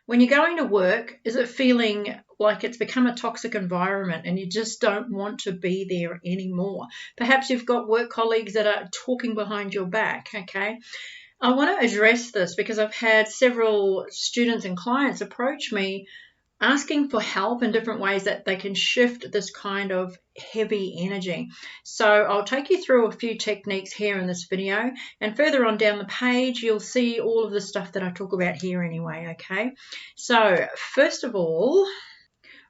When you're going to work, is it feeling like it's become a toxic environment and you just don't want to be there anymore? Perhaps you've got work colleagues that are talking behind your back, okay? I want to address this because I've had several students and clients approach me asking for help in different ways that they can shift this kind of heavy energy. So I'll take you through a few techniques here in this video, and further on down the page you'll see all of the stuff that I talk about here anyway, okay? So first of all,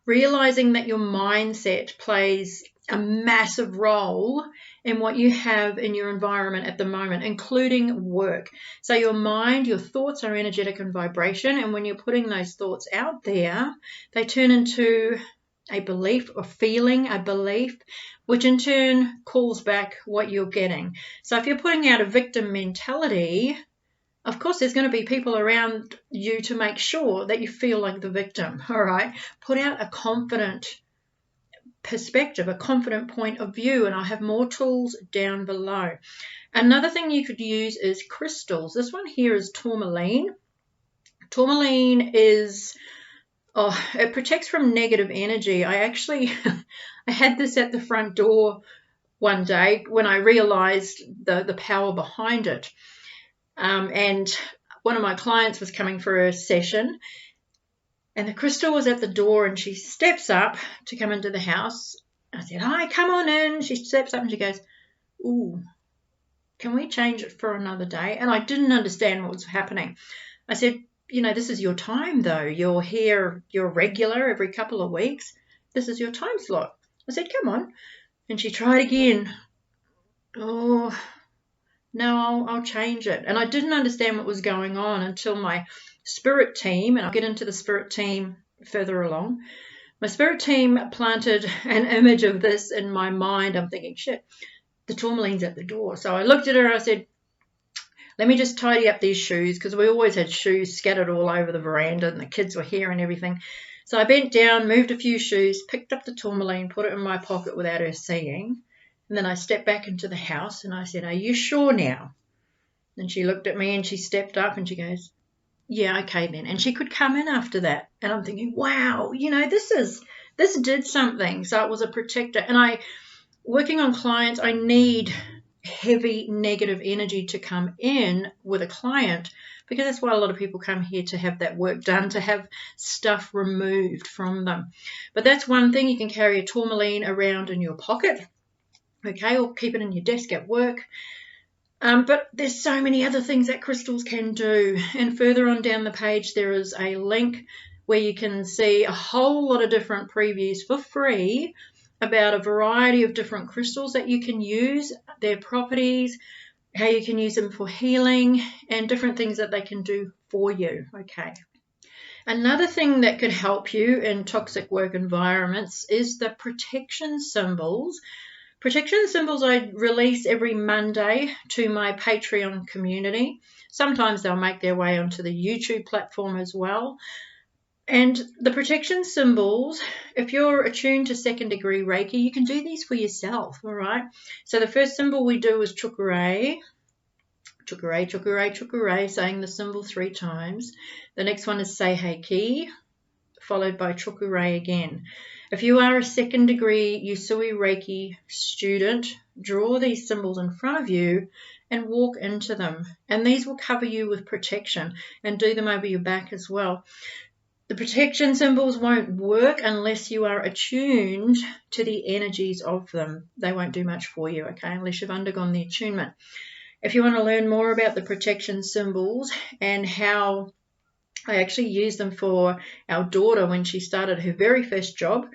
realizing that your mindset plays a massive role in what you have in your environment at the moment, including work. So your mind, your thoughts are energetic and vibration, and when you're putting those thoughts out there, they turn into a belief or feeling a belief, which in turn calls back what you're getting. So if you're putting out a victim mentality, of course, there's going to be people around you to make sure that you feel like the victim, all right? Put out a confident perspective, a confident point of view, and I'll have more tools down below. Another thing you could use is crystals. This one here is tourmaline. Tourmaline is, it protects from negative energy. I actually, I had this at the front door one day when I realized the power behind it. And one of my clients was coming for a session, and the crystal was at the door, and she steps up to come into the house. I said, "Hi, come on in." She steps up and she goes, "Ooh, can we change it for another day?" And I didn't understand what was happening. I said, "This is your time though. You're here, you're regular every couple of weeks. This is your time slot." I said, "Come on." And she tried again. "Oh, no, I'll change it." And I didn't understand what was going on until my spirit team, and I'll get into the spirit team further along, my spirit team planted an image of this in my mind. I'm thinking, shit, the tourmaline's at the door. So I looked at her and I said, "Let me just tidy up these shoes," because we always had shoes scattered all over the veranda and the kids were here and everything. So I bent down, moved a few shoes, picked up the tourmaline, put it in my pocket without her seeing. And then I stepped back into the house and I said, "Are you sure now?" And she looked at me and she stepped up and she goes, "Yeah, okay then." And she could come in after that. And I'm thinking, wow, this did something. So it was a protector. And working on clients, I need heavy negative energy to come in with a client, because that's why a lot of people come here, to have that work done, to have stuff removed from them. But that's one thing. You can carry a tourmaline around in your pocket, okay, or keep it in your desk at work. But there's so many other things that crystals can do. And further on down the page, there is a link where you can see a whole lot of different previews for free about a variety of different crystals that you can use, their properties, how you can use them for healing, and different things that they can do for you. Okay. Another thing that could help you in toxic work environments is the protection symbols. Protection symbols I release every Monday to my Patreon community. Sometimes they'll make their way onto the YouTube platform as well. And the protection symbols, if you're attuned to second degree Reiki, you can do these for yourself, all right? So the first symbol we do is chukure, chukure, chukure, chukure, saying the symbol 3 times. The next one is seiheki, followed by chukure again. If you are a second degree Usui Reiki student, draw these symbols in front of you and walk into them. And these will cover you with protection, and do them over your back as well. The protection symbols won't work unless you are attuned to the energies of them. They won't do much for you, okay, unless you've undergone the attunement. If you want to learn more about the protection symbols and how I actually used them for our daughter when she started her very first job,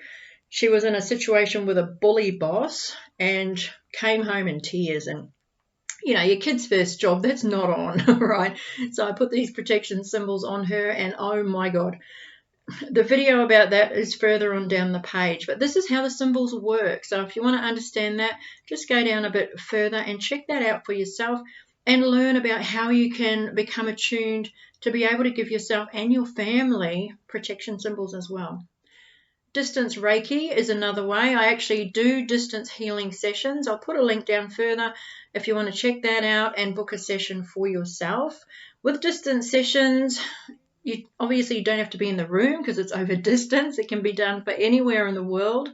she was in a situation with a bully boss and came home in tears. And your kid's first job, that's not on, right? So I put these protection symbols on her, and oh my God, the video about that is further on down the page. But this is how the symbols work. So if you want to understand that, just go down a bit further and check that out for yourself, and learn about how you can become attuned to be able to give yourself and your family protection symbols as well. Distance Reiki is another way. I actually do distance healing sessions. I'll put a link down further if you want to check that out and book a session for yourself. With distance sessions, you obviously don't have to be in the room because it's over distance. It can be done for anywhere in the world.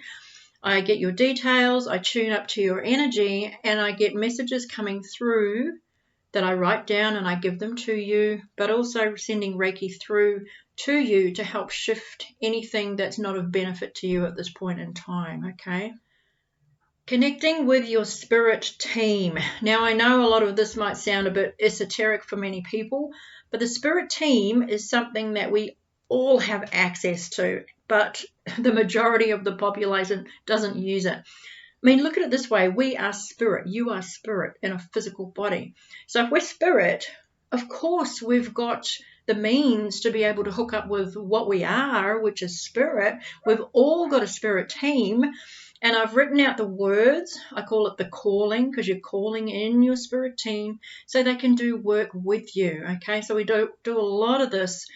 I get your details, I tune up to your energy, and I get messages coming through that I write down and I give them to you, but also sending Reiki through to you to help shift anything that's not of benefit to you at this point in time, okay? Connecting with your spirit team. Now, I know a lot of this might sound a bit esoteric for many people, but the spirit team is something that we all have access to, but the majority of the population doesn't use it. I mean, look at it this way. We are spirit. You are spirit in a physical body. So if we're spirit, of course, we've got the means to be able to hook up with what we are, which is spirit. We've all got a spirit team. And I've written out the words. I call it the calling, because you're calling in your spirit team so they can do work with you. Okay, so we do a lot of this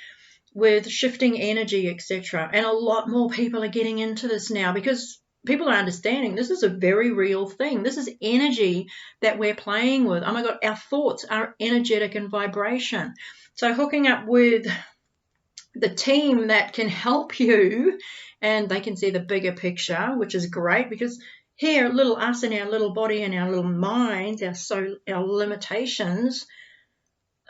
with shifting energy, etc. And a lot more people are getting into this now because people are understanding this is a very real thing. This is energy that we're playing with. Oh my God, our thoughts are energetic and vibration. So hooking up with the team that can help you, and they can see the bigger picture, which is great, because here, little us in our little body and our little minds, our limitations,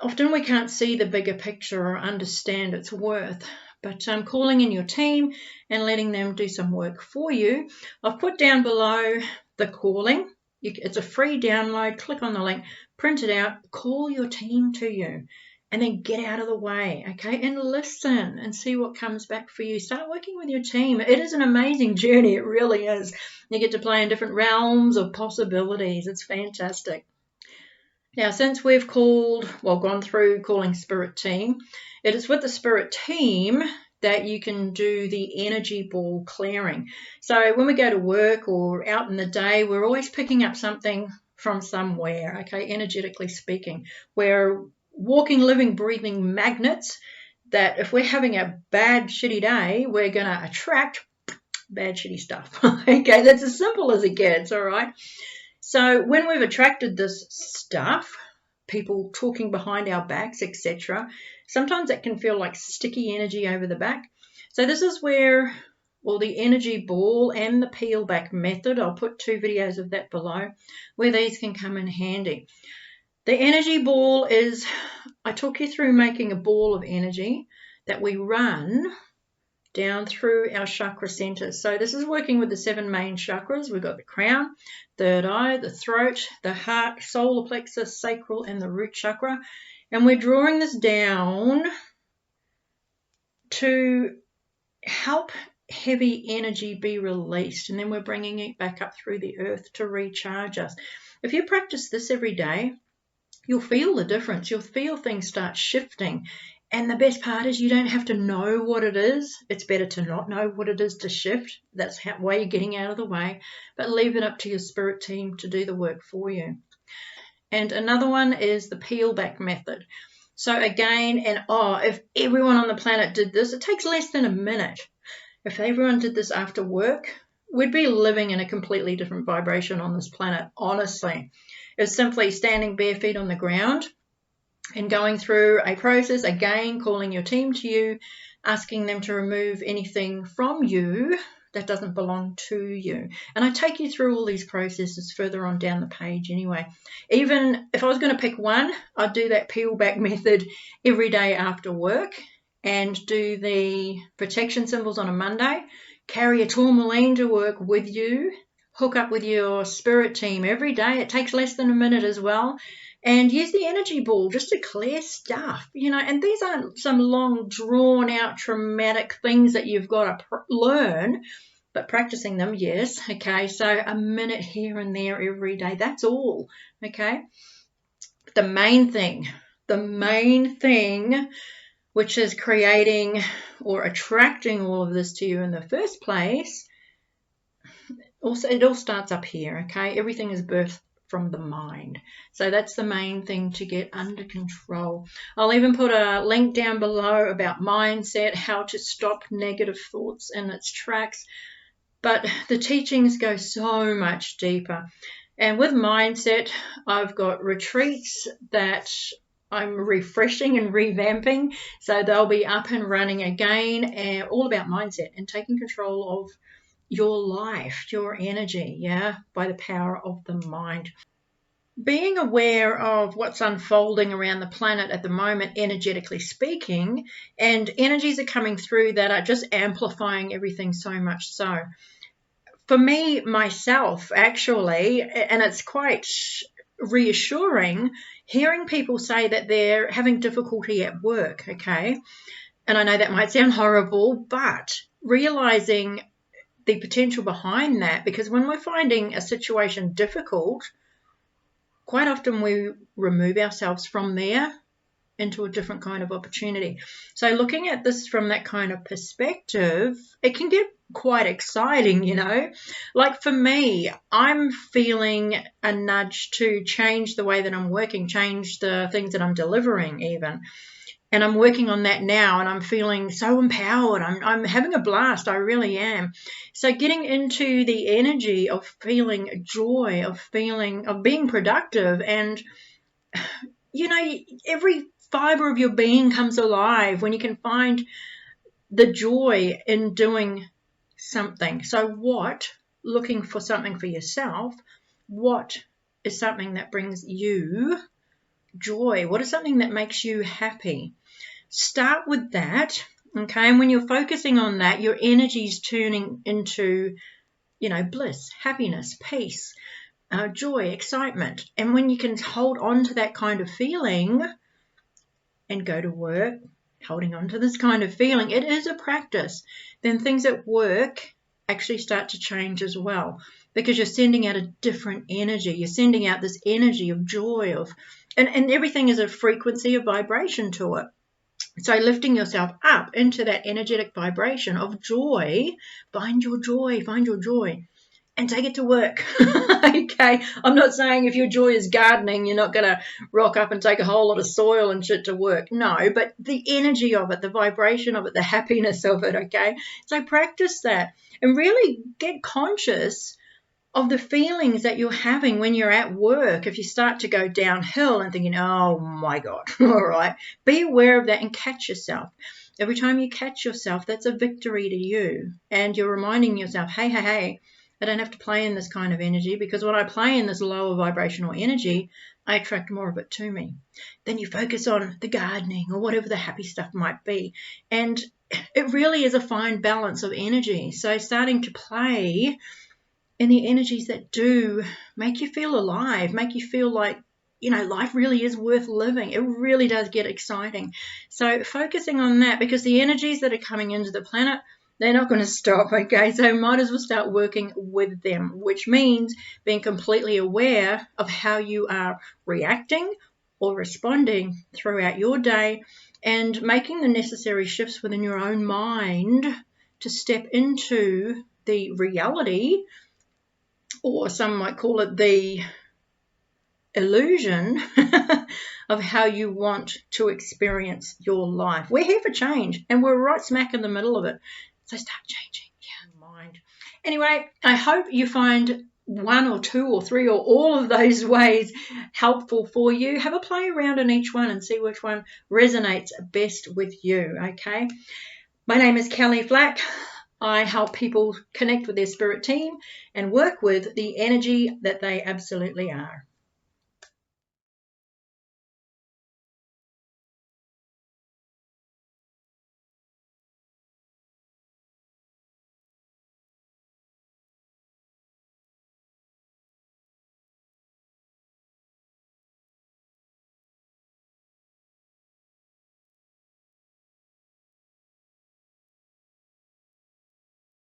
often we can't see the bigger picture or understand its worth. But calling in your team and letting them do some work for you. I've put down below the calling. It's a free download. Click on the link, print it out, call your team to you, and then get out of the way, okay? And listen and see what comes back for you. Start working with your team. It is an amazing journey. It really is. You get to play in different realms of possibilities. It's fantastic. Now, since we've gone through calling spirit team, it is with the spirit team that you can do the energy ball clearing. So when we go to work or out in the day, we're always picking up something from somewhere, okay, energetically speaking. We're walking, living, breathing magnets that if we're having a bad, shitty day, we're going to attract bad, shitty stuff. Okay, that's as simple as it gets, all right? So when we've attracted this stuff, people talking behind our backs, etc., sometimes it can feel like sticky energy over the back. So this is where, the energy ball and the peel back method, I'll put 2 videos of that below, where these can come in handy. The energy ball is, I talk you through making a ball of energy that we run down through our chakra centers. So this is working with the 7 main chakras. We've got the crown, third eye, the throat, the heart, solar plexus, sacral, and the root chakra. And we're drawing this down to help heavy energy be released. And then we're bringing it back up through the earth to recharge us. If you practice this every day, you'll feel the difference. You'll feel things start shifting. And the best part is you don't have to know what it is. It's better to not know what it is to shift. That's why you're getting out of the way. But leave it up to your spirit team to do the work for you. And another one is the peel back method. So again, if everyone on the planet did this, it takes less than a minute. If everyone did this after work, we'd be living in a completely different vibration on this planet, honestly. It's simply standing bare feet on the ground and going through a process, again, calling your team to you, asking them to remove anything from you that doesn't belong to you. And I take you through all these processes further on down the page anyway. Even if I was going to pick one, I'd do that peel back method every day after work and do the protection symbols on a Monday, carry a tourmaline to work with you, hook up with your spirit team every day. It takes less than a minute as well. And use the energy ball just to clear stuff, and these aren't some long, drawn-out, traumatic things that you've got to learn, but practicing them, yes, okay, so a minute here and there every day, that's all, okay? The main thing, which is creating or attracting all of this to you in the first place, also, it all starts up here, okay? Everything is birthed from the mind. So that's the main thing to get under control. I'll even put a link down below about mindset, how to stop negative thoughts in its tracks. But the teachings go so much deeper. And with mindset, I've got retreats that I'm refreshing and revamping, so they'll be up and running again, and all about mindset and taking control of your life, your energy, yeah, by the power of the mind. Being aware of what's unfolding around the planet at the moment, energetically speaking, and energies are coming through that are just amplifying everything so much so. For me, myself, actually, and it's quite reassuring hearing people say that they're having difficulty at work, okay? And I know that might sound horrible, but realizing the potential behind that, because when we're finding a situation difficult, quite often we remove ourselves from there into a different kind of opportunity. So looking at this from that kind of perspective, it can get quite exciting, you know. Like for me, I'm feeling a nudge to change the way that I'm working, change the things that I'm delivering even. And I'm working on that now, and I'm feeling so empowered. I'm having a blast. I really am. So getting into the energy of feeling joy, of being productive, and you know, every fiber of your being comes alive when you can find the joy in doing something. So looking for something for yourself, what is something that brings you joy? What is something that makes you happy? Start with that, okay? And when you're focusing on that, your energy is turning into, bliss, happiness, peace, joy, excitement. And when you can hold on to that kind of feeling and go to work, holding on to this kind of feeling, it is a practice, then things at work actually start to change as well, because you're sending out a different energy. You're sending out this energy of joy, and everything is a frequency, of vibration to it. So lifting yourself up into that energetic vibration of joy, find your joy, and take it to work. Okay, I'm not saying if your joy is gardening, you're not going to rock up and take a whole lot of soil and shit to work. No, but the energy of it, the vibration of it, the happiness of it, okay? So practice that and really get conscious of the feelings that you're having when you're at work. If you start to go downhill and thinking, oh my God, all right, be aware of that and catch yourself. Every time you catch yourself, that's a victory to you. And you're reminding yourself, hey, I don't have to play in this kind of energy, because when I play in this lower vibrational energy, I attract more of it to me. Then you focus on the gardening or whatever the happy stuff might be. And it really is a fine balance of energy. So starting to play in the energies that do make you feel alive, make you feel like, life really is worth living. It really does get exciting. So focusing on that, because the energies that are coming into the planet, they're not going to stop, okay? So might as well start working with them, which means being completely aware of how you are reacting or responding throughout your day, and making the necessary shifts within your own mind to step into the reality, or some might call it the illusion, of how you want to experience your life. We're here for change, and we're right smack in the middle of it. So start changing your mind. Anyway, I hope you find one or two or three or all of those ways helpful for you. Have a play around in each one and see which one resonates best with you, okay? My name is Kelly Flack. I help people connect with their spirit team and work with the energy that they absolutely are.